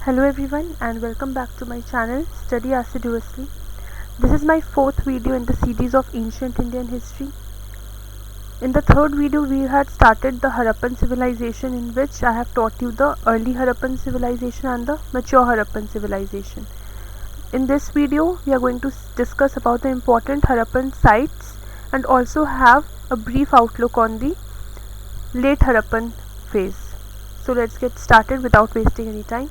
Hello everyone and welcome back to my channel Study Assiduously. This is my fourth video in the series of ancient Indian history. In the third video we had started the Harappan civilization, in which I have taught you the early Harappan civilization and the mature Harappan civilization. In this video we are going to discuss about the important Harappan sites and also have a brief outlook on the late Harappan phase. So let's get started without wasting any time.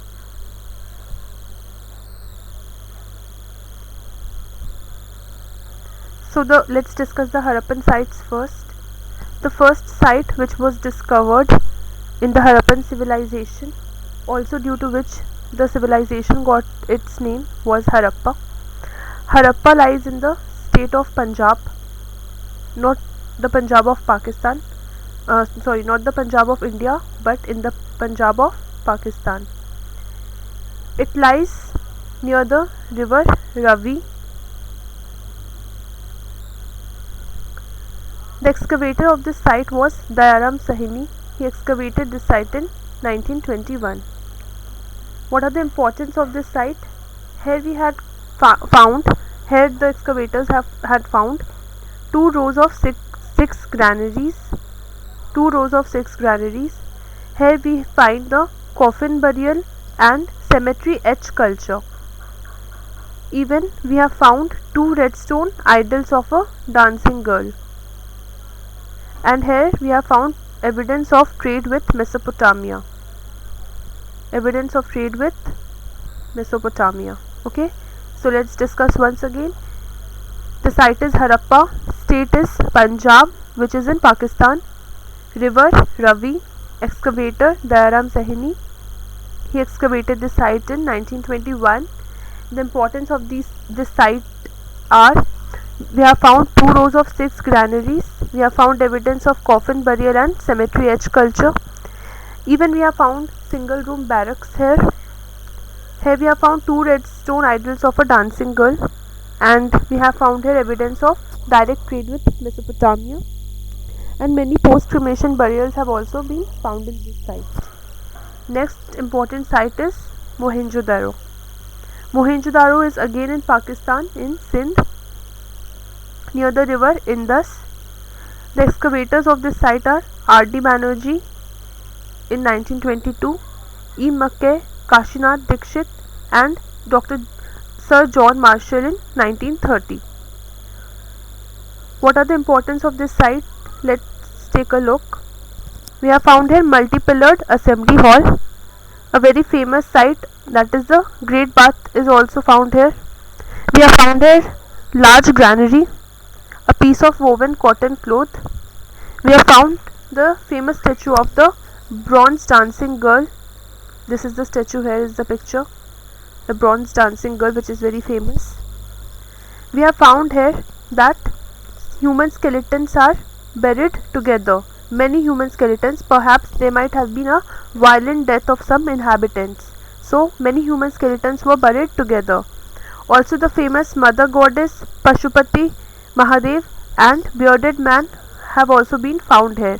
So let's discuss the Harappan sites first. The first site which was discovered in the Harappan civilization, also due to which the civilization got its name, was Harappa. Harappa lies in the state of Punjab, not the Punjab of Pakistan. Not the Punjab of India, but in the Punjab of Pakistan. It lies near the river Ravi. The excavator of this site was Dayaram Sahini. He excavated this site in 1921. What are the importance of this site? Here we had here the excavators had found two rows of six granaries. Here we find the coffin burial and cemetery etch culture. Even we have found two redstone idols of a dancing girl. And here we have found evidence of trade with Mesopotamia. Okay, so let's discuss once again. The site is Harappa, state is Punjab, which is in Pakistan. River Ravi, excavator Dayaram Sahini. He excavated this site in 1921. The importance of this site are: we have found two rows of six granaries. We have found evidence of coffin burial and cemetery etch culture. Even we have found single room barracks here. Here we have found two redstone idols of a dancing girl, and we have found here evidence of direct trade with Mesopotamia. And many post-cremation burials have also been found in this site. Next important site is Mohenjo-daro. Mohenjo-daro is again in Pakistan, in Sindh, near the river Indus. The excavators of this site are R.D. Banerjee in 1922, E. Mackay, Kashinath Dixit, and Dr. Sir John Marshall in 1930. What are the importance of this site? Let's take a look. We have found here multi-pillared assembly hall, a very famous site, that is the Great Bath, is also found here. We have found here large granary, a piece of woven cotton cloth. We have found the famous statue of the bronze dancing girl. This is the statue, here is the picture, the bronze dancing girl, which is very famous. We have found here that human skeletons are buried together. Many human skeletons, perhaps there might have been a violent death of some inhabitants. So many human skeletons were buried together. Also the famous mother goddess Pashupati, Mahadev and bearded man have also been found here.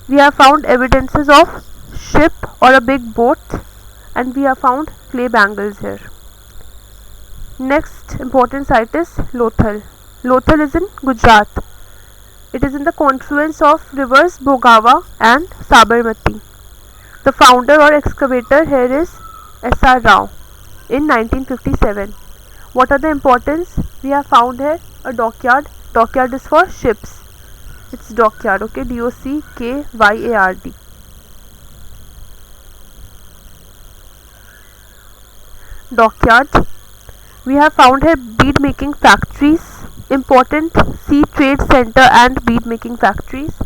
We have found evidences of ship or a big boat, and we have found clay bangles here. Next important site is Lothal. Lothal is in Gujarat. It is in the confluence of rivers Bhogava and Sabarmati. The founder or excavator here is S.R. Rao in 1957. What are the importance? We have found here a dockyard. Dockyard is for ships. It's dockyard, okay, D-O-C-K-Y-A-R-D. Dockyard. We have found here bead making factories, important sea trade center and bead making factories.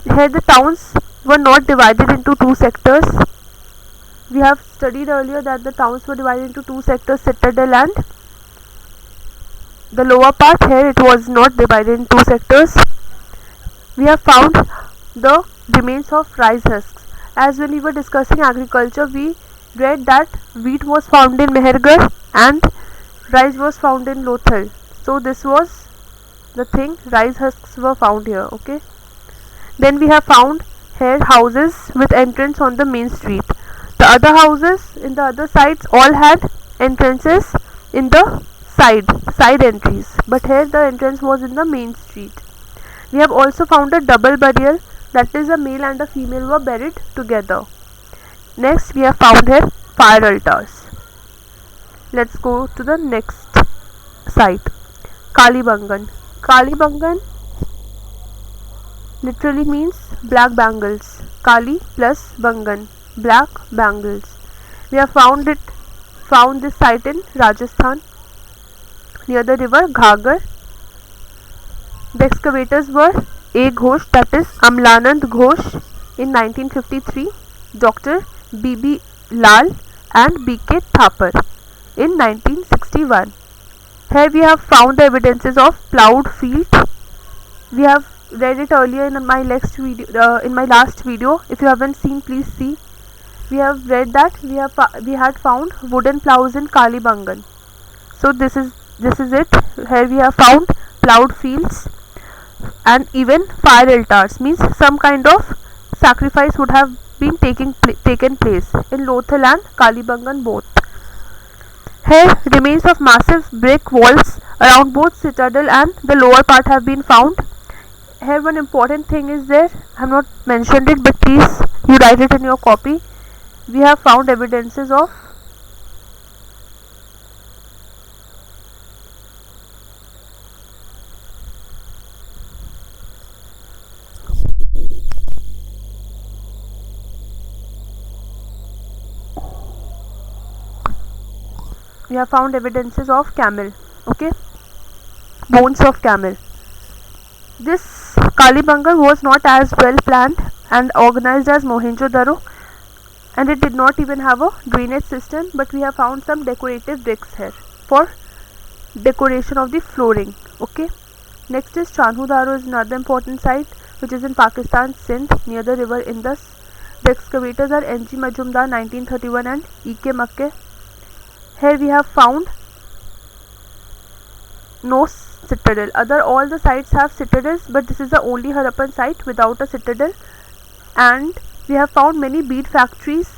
Here the towns were not divided into two sectors. We have studied earlier that the towns were divided into two sectors, citadel and the lower part. Here it was not divided into two sectors. We have found the remains of rice husks. As when we were discussing agriculture, we read that wheat was found in Mehergarh and rice was found in Lothal. So this was the thing, rice husks were found here, okay. Then we have found here houses with entrance on the main street. The other houses in the other sides all had entrances in the side entries, but here the entrance was in the main street. We have also found a double burial, that is a male and a female were buried together. Next we have found here fire altars. Let's go to the next site, Kalibangan. Kalibangan literally means black bangles. Kali plus Bangan, black bangles. We have found this site in Rajasthan near the river Ghaggar. The excavators were A. Ghosh, that is Amlanand Ghosh in 1953, Dr. B.B. Lal and B.K. Thapar in 1961. Here we have found the evidences of ploughed field. We have read it earlier in my last video. If you haven't seen, please see. We have read that we had found wooden ploughs in Kalibangan. So this is it. Here we have found ploughed fields and even fire altars, means some kind of sacrifice would have been taken place in Lothal and Kalibangan both. Here remains of massive brick walls around both citadel and the lower part have been found. Here one important thing is there, I have not mentioned it, but please you write it in your copy. We have found evidences of camel, okay, bones of camel. This Kalibangan was not as well planned and organized as Mohenjo-daro, and it did not even have a drainage system, but we have found some decorative bricks here for decoration of the flooring. Okay, next is Chanhu-Daro, is another important site which is in Pakistan, Sindh, near the river Indus. The excavators are N.G. Majumdar 1931 and E.K. Makke. Here we have found no citadel. All the sites have citadels, but this is the only Harappan site without a citadel. And we have found many bead factories,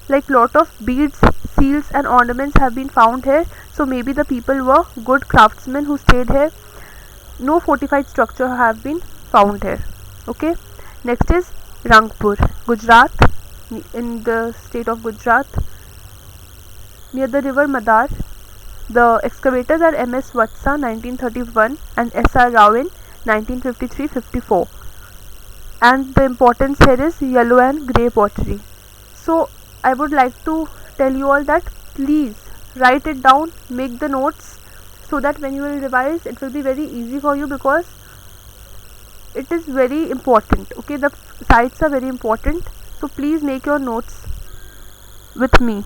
like lot of beads, seals and ornaments have been found here. So maybe the people were good craftsmen who stayed here. No fortified structure have been found here. Okay, next is Rangpur, Gujarat, in the state of Gujarat, near the river Madar. The excavators are M.S. Vatsa 1931 and S.R. Rao in 1953-54. And the importance here is yellow and grey pottery. So I would like to tell you all that please write it down, make the notes, so that when you will revise it will be very easy for you, because it is very important. Okay, the sites are very important, so please make your notes with me.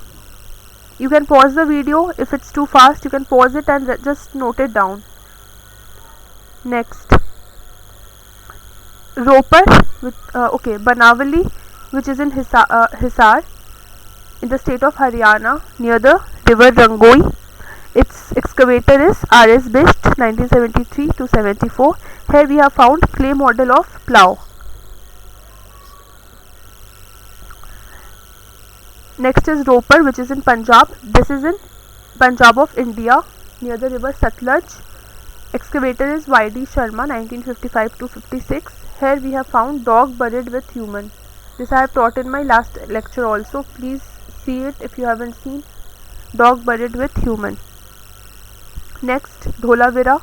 You can pause the video. If it's too fast, you can pause it and just note it down. Next, Ropar, Banavali, which is in Hisar, in the state of Haryana, near the river Rangoi. Its excavator is R.S. Bisht 1973-74. Here we have found clay model of plough. Next is Ropar, which is in Punjab. This is in Punjab of India, near the river Satluj. Excavator is Y.D. Sharma 1955-56. Here we have found dog buried with human. This I have taught in my last lecture also. Please see it if you haven't seen. Dog buried with human. Next, Dholavira,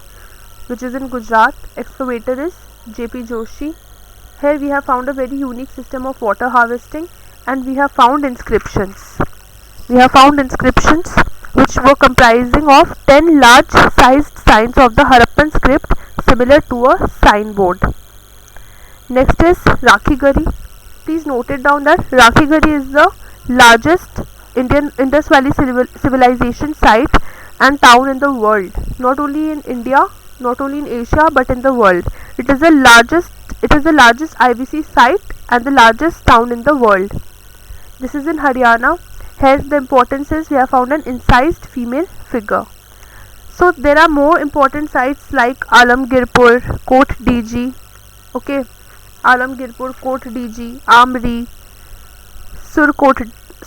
which is in Gujarat. Excavator is J.P. Joshi. Here we have found a very unique system of water harvesting, and we have found inscriptions. Which were comprising of 10 large sized signs of the Harappan script, similar to a signboard. Next is Rakhigari. Please note it down that Rakhigari is the largest Indian Indus Valley civilization site and town in the world. Not only in India, not only in Asia, but in the world. It is the largest IVC site and the largest town in the world. This is in Haryana. Here the importance is we have found an incised female figure. So there are more important sites like Alamgirpur, Kot DG, Alamgirpur, Kot DG, Amri,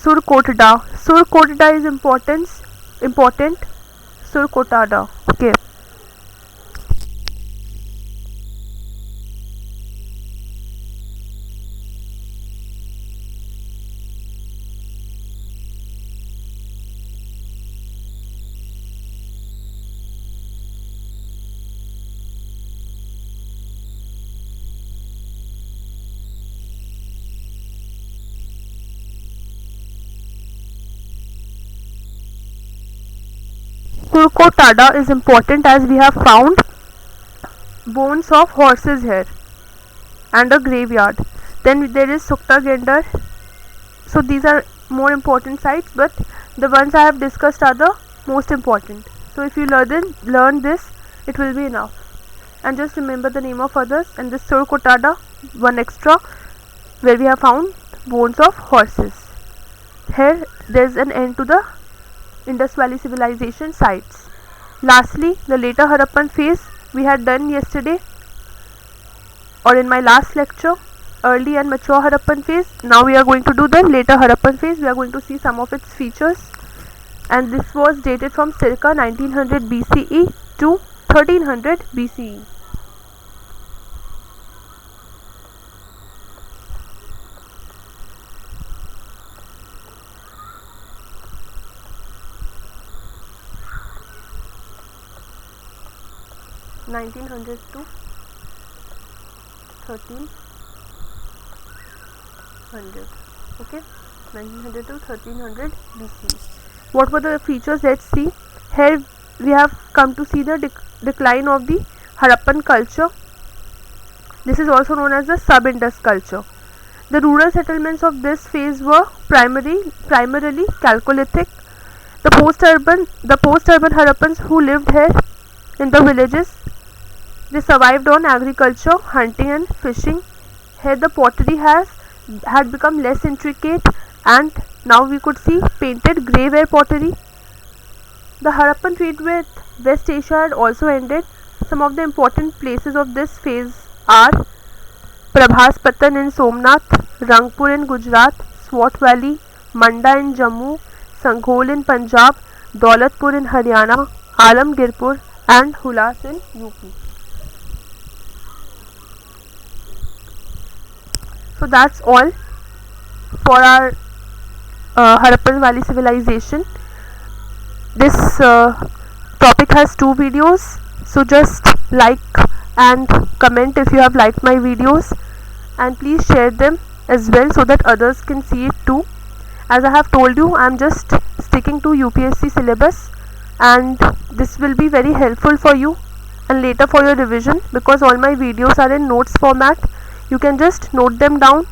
Surkotada. Surkotada is important. Surkotada. Okay. Surkotada is important as we have found bones of horses here and a graveyard. Then there is Suktagender. So these are more important sites, but the ones I have discussed are the most important. So if you learn this, it will be enough. And just remember the name of others, and this Surkotada, one extra, where we have found bones of horses. Here there is an end to the Indus Valley civilization sites. Lastly, the later Harappan phase we had done yesterday or in my last lecture, early and mature Harappan phase. Now we are going to do the later Harappan phase. We are going to see some of its features, and this was dated from circa 1900 BCE to 1300 BCE. to 1300. Okay, 1900 to 1300 BC. What were the features? Let's see. Here we have come to see the decline of the Harappan culture. This is also known as the sub-Indus culture. The rural settlements of this phase were primarily Chalcolithic. The post-urban Harappans who lived here in the villages, they survived on agriculture, hunting and fishing. Here the pottery had become less intricate, and now we could see painted grey-ware pottery. The Harappan trade with West Asia had also ended. Some of the important places of this phase are Prabhaspatan in Somnath, Rangpur in Gujarat, Swat Valley, Manda in Jammu, Sanghol in Punjab, Daulatpur in Haryana, Alamgirpur and Hulas in UP. So that's all for our Harappan Valley civilization. This topic has 2 videos, so just like and comment if you have liked my videos, and please share them as well so that others can see it too. As I have told you, I am just sticking to UPSC syllabus, and this will be very helpful for you and later for your revision, because all my videos are in notes format. You can just note them down,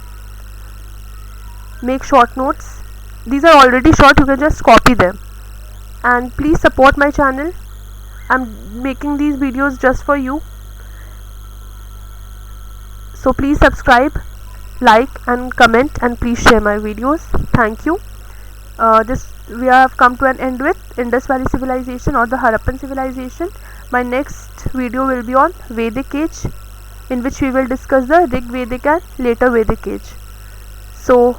make short notes. These are already short, you can just copy them. And please support my channel. I'm making these videos just for you. So please subscribe, like and comment, and please share my videos. Thank you. We have come to an end with Indus Valley civilization or the Harappan civilization. My next video will be on Vedic age, in which we will discuss the Rig Vedic and later Vedic age. So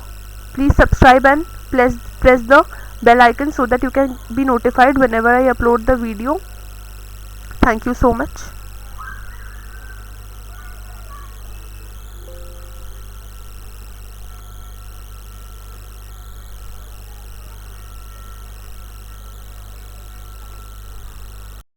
please subscribe and press the bell icon so that you can be notified whenever I upload the video. Thank you so much.